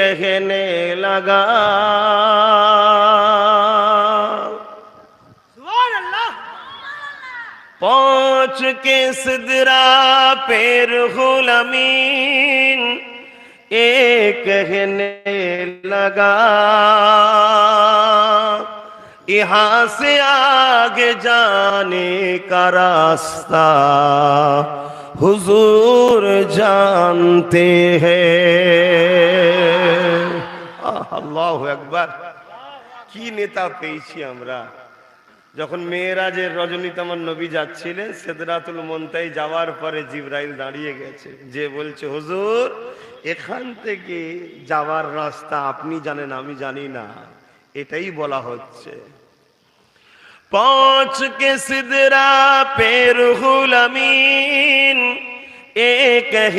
कहने लगा, पहुंच के सिदरा पे रूहुल अमीन एक कहने लगा, यहाँ से आगे जाने का रास्ता हुजूर जानते हैं। আল্লাহু আকবার। কি নেতা পেয়েছি আমরা। যখন মেরাজের রজনীতে আমার নবী যাচ্ছিলেন, সিদরাতুল মুনতাহি যাওয়ার পরে জিবরাইল দাঁড়িয়ে গেছে, যে বলছে হুজুর এখান থেকে যাওয়ার রাস্তা আপনি জানেন আমি জানি না, এটাই বলা হচ্ছে। पहुंच के सिदरा पे रूहुल अमीन एक